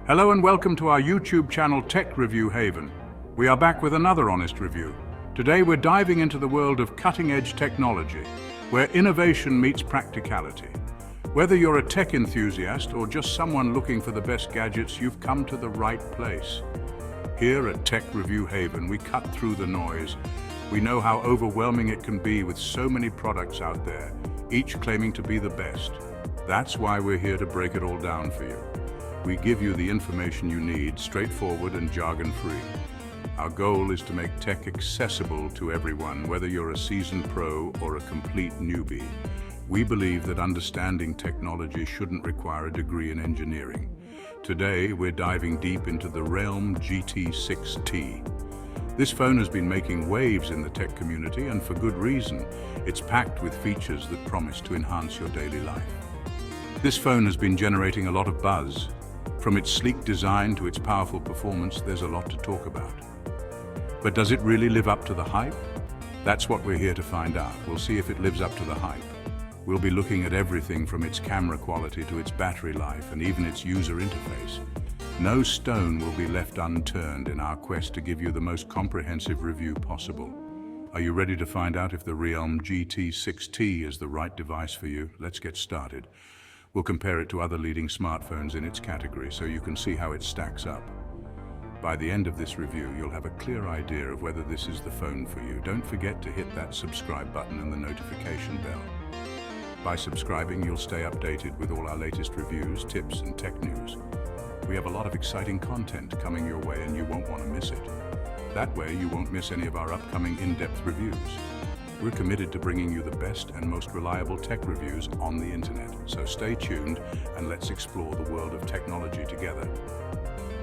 Hello and welcome to our YouTube channel Tech Review Haven. We are back with another honest review. Today we're diving into the world of cutting-edge technology, where innovation meets practicality. Whether you're a tech enthusiast or just someone looking for the best gadgets, you've come to the right place. Here at Tech Review Haven, we cut through the noise. We know how overwhelming it can be with so many products out there, each claiming to be the best. That's why we're here to break it all down for you. We give you the information you need, straightforward and jargon-free. Our goal is to make tech accessible to everyone, whether you're a seasoned pro or a complete newbie. We believe that understanding technology shouldn't require a degree in engineering. Today, we're diving deep into the Realme GT 6T. This phone has been making waves in the tech community, and for good reason. It's packed with features that promise to enhance your daily life. This phone has been generating a lot of buzz. From its sleek design to its powerful performance, there's a lot to talk about. But does it really live up to the hype? That's what we're here to find out. We'll see if it lives up to the hype. We'll be looking at everything from its camera quality to its battery life and even its user interface. No stone will be left unturned in our quest to give you the most comprehensive review possible. Are you ready to find out if the Realme GT 6T is the right device for you? Let's get started. We'll compare it to other leading smartphones in its category so you can see how it stacks up. By the end of this review, you'll have a clear idea of whether this is the phone for you. Don't forget to hit that subscribe button and the notification bell. By subscribing, you'll stay updated with all our latest reviews, tips, and tech news. We have a lot of exciting content coming your way and you won't want to miss it. That way, you won't miss any of our upcoming in-depth reviews. We're committed to bringing you the best and most reliable tech reviews on the internet. So stay tuned and let's explore the world of technology together.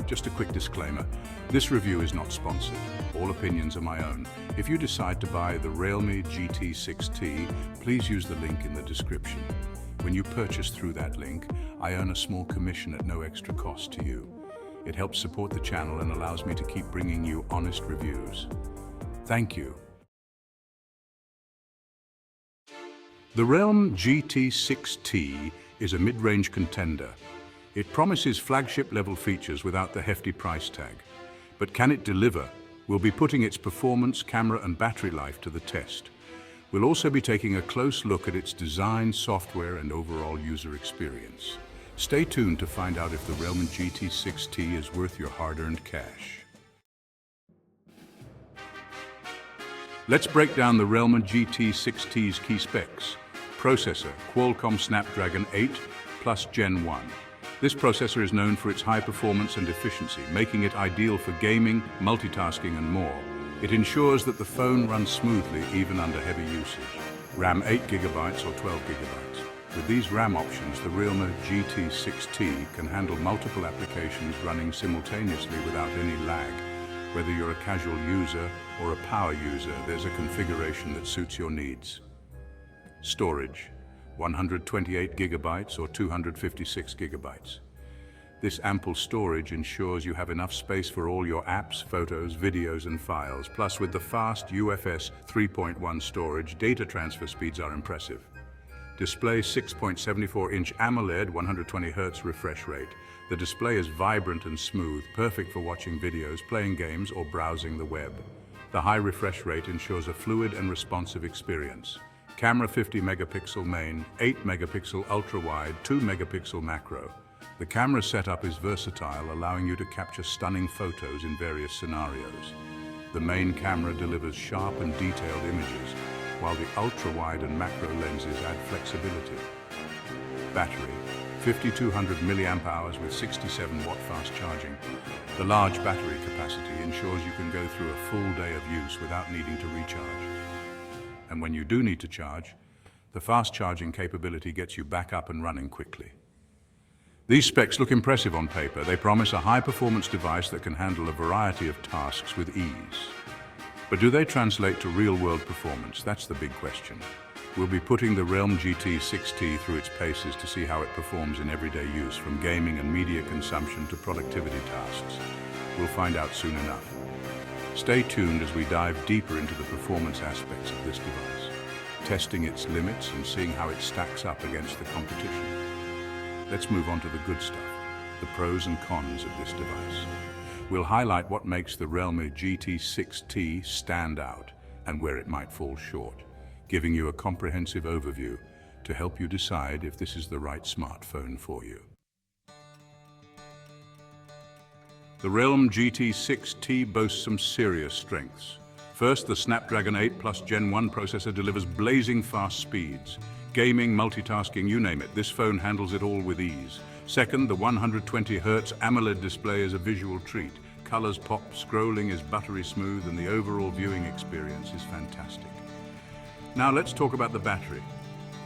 Just a quick disclaimer, this review is not sponsored. All opinions are my own. If you decide to buy the Realme GT 6T, please use the link in the description. When you purchase through that link, I earn a small commission at no extra cost to you. It helps support the channel and allows me to keep bringing you honest reviews. Thank you. The Realme GT 6T is a mid-range contender. It promises flagship-level features without the hefty price tag. But can it deliver? We'll be putting its performance, camera, and battery life to the test. We'll also be taking a close look at its design, software, and overall user experience. Stay tuned to find out if the Realme GT 6T is worth your hard-earned cash. Let's break down the Realme GT 6T's key specs. Processor, Qualcomm Snapdragon 8 Plus Gen 1. This processor is known for its high performance and efficiency, making it ideal for gaming, multitasking, and more. It ensures that the phone runs smoothly even under heavy usage. RAM 8GB or 12GB. With these RAM options, the Realme GT 6T can handle multiple applications running simultaneously without any lag. Whether you're a casual user or a power user, there's a configuration that suits your needs. Storage, 128GB or 256GB. This ample storage ensures you have enough space for all your apps, photos, videos, and files. Plus, with the fast UFS 3.1 storage, data transfer speeds are impressive. Display 6.74-inch AMOLED 120Hz refresh rate. The display is vibrant and smooth, perfect for watching videos, playing games, or browsing the web. The high refresh rate ensures a fluid and responsive experience. Camera 50-megapixel main, 8-megapixel ultra-wide, 2-megapixel macro. The camera setup is versatile, allowing you to capture stunning photos in various scenarios. The main camera delivers sharp and detailed images, while the ultra-wide and macro lenses add flexibility. Battery, 5200 mAh with 67-watt fast charging. The large battery capacity ensures you can go through a full day of use without needing to recharge. And when you do need to charge, the fast charging capability gets you back up and running quickly. These specs look impressive on paper. They promise a high-performance device that can handle a variety of tasks with ease. But do they translate to real-world performance? That's the big question. We'll be putting the Realme GT 6T through its paces to see how it performs in everyday use, from gaming and media consumption to productivity tasks. We'll find out soon enough. Stay tuned as we dive deeper into the performance aspects of this device, testing its limits and seeing how it stacks up against the competition. Let's move on to the good stuff. the pros and cons of this device. We'll highlight what makes the Realme GT 6T stand out and where it might fall short, giving you a comprehensive overview to help you decide if this is the right smartphone for you. The Realme GT 6T boasts some serious strengths. First, the Snapdragon 8 Plus Gen 1 processor delivers blazing fast speeds. Gaming, multitasking, you name it, this phone handles it all with ease. Second, the 120Hz AMOLED display is a visual treat. Colors pop, scrolling is buttery smooth, and the overall viewing experience is fantastic. Now let's talk about the battery.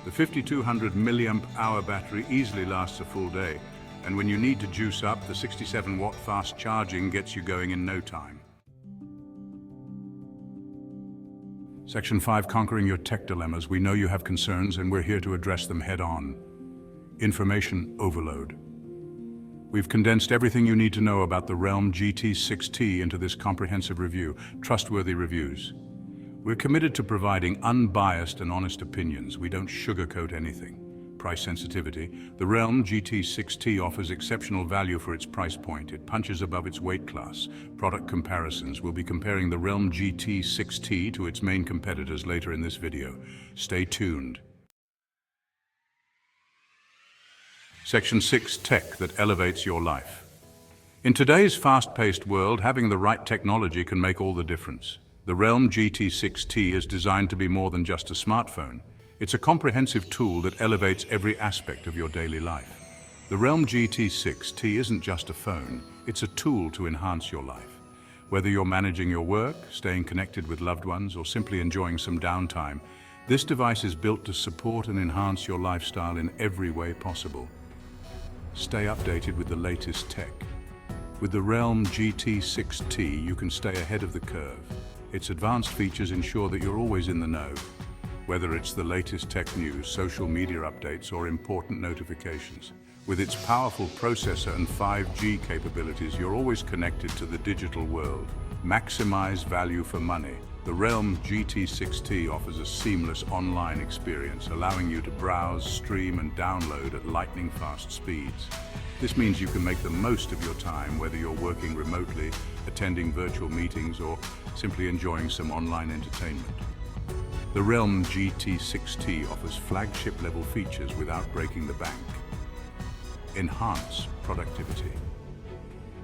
The 5200 mAh battery easily lasts a full day, and when you need to juice up, the 67-watt fast charging gets you going in no time. Section 5, conquering your tech dilemmas. We know you have concerns, and we're here to address them head-on. Information overload. We've condensed everything you need to know about the Realme GT 6T into this comprehensive review. Trustworthy reviews. We're committed to providing unbiased and honest opinions. We don't sugarcoat anything. Price sensitivity. The Realme GT 6T offers exceptional value for its price point. It punches above its weight class. Product comparisons. We'll be comparing the Realme GT 6T to its main competitors later in this video. Stay tuned. Section 6, tech that elevates your life. In today's fast-paced world, having the right technology can make all the difference. The Realme GT 6T is designed to be more than just a smartphone. It's a comprehensive tool that elevates every aspect of your daily life. The Realme GT 6T isn't just a phone, it's a tool to enhance your life. Whether you're managing your work, staying connected with loved ones, or simply enjoying some downtime, this device is built to support and enhance your lifestyle in every way possible. Stay updated with the latest tech. With the Realme GT 6T, you can stay ahead of the curve. Its advanced features ensure that you're always in the know. Whether it's the latest tech news, social media updates, or important notifications. With its powerful processor and 5G capabilities, you're always connected to the digital world. Maximize value for money. The Realme GT 6T offers a seamless online experience, allowing you to browse, stream, and download at lightning-fast speeds. This means you can make the most of your time, whether you're working remotely, attending virtual meetings, or simply enjoying some online entertainment. The Realme GT 6T offers flagship-level features without breaking the bank. Enhance productivity.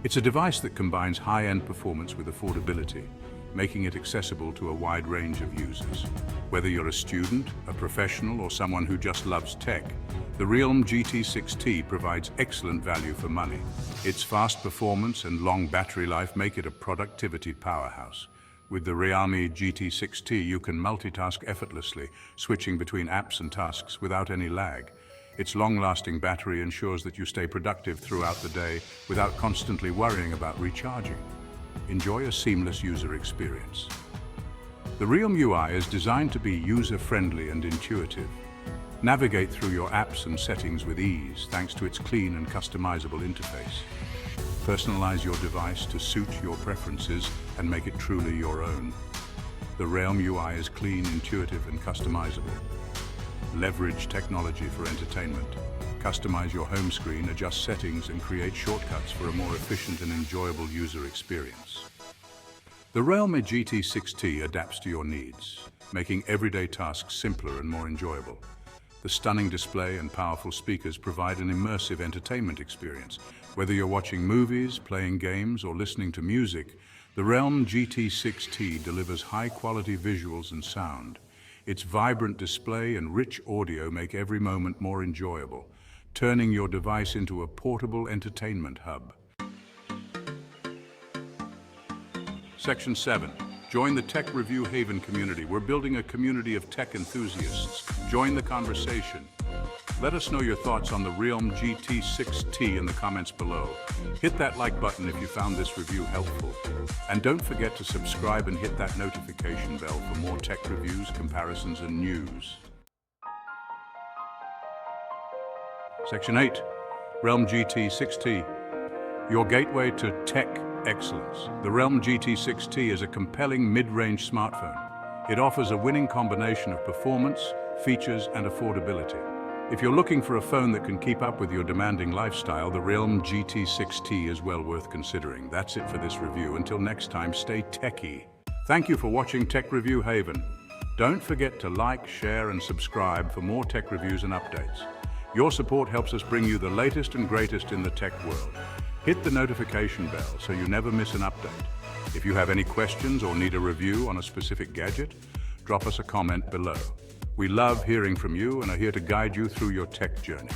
It's a device that combines high-end performance with affordability, making it accessible to a wide range of users. Whether you're a student, a professional, or someone who just loves tech, the Realme GT 6T provides excellent value for money. Its fast performance and long battery life make it a productivity powerhouse. With the Realme GT 6T, you can multitask effortlessly, switching between apps and tasks without any lag. Its long-lasting battery ensures that you stay productive throughout the day without constantly worrying about recharging. Enjoy a seamless user experience. The Realme UI is designed to be user-friendly and intuitive. Navigate through your apps and settings with ease thanks to its clean and customizable interface. Personalize your device to suit your preferences and make it truly your own. The Realme UI is clean, intuitive, and customizable. Leverage technology for entertainment. Customize your home screen, adjust settings, and create shortcuts for a more efficient and enjoyable user experience. The Realme GT 6T adapts to your needs, making everyday tasks simpler and more enjoyable. The stunning display and powerful speakers provide an immersive entertainment experience. Whether you're watching movies, playing games, or listening to music, the Realme GT 6T delivers high-quality visuals and sound. Its vibrant display and rich audio make every moment more enjoyable, turning your device into a portable entertainment hub. Section 7. Join the Tech Review Haven community. We're building a community of tech enthusiasts. Join the conversation. Let us know your thoughts on the Realme GT 6T in the comments below. Hit that like button if you found this review helpful. And don't forget to subscribe and hit that notification bell for more tech reviews, comparisons, and news. Section 8. Realme GT 6T. Your gateway to tech excellence. The Realme GT 6T is a compelling mid-range smartphone. It offers a winning combination of performance, features, and affordability. If you're looking for a phone that can keep up with your demanding lifestyle, the Realme GT 6T is well worth considering. That's it for this review. Until next time, stay techie. Thank you for watching Tech Review Haven. Don't forget to like, share, and subscribe for more tech reviews and updates. Your support helps us bring you the latest and greatest in the tech world. Hit the notification bell so you never miss an update. If you have any questions or need a review on a specific gadget, drop us a comment below. We love hearing from you and are here to guide you through your tech journey.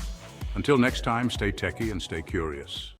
Until next time, stay techie and stay curious.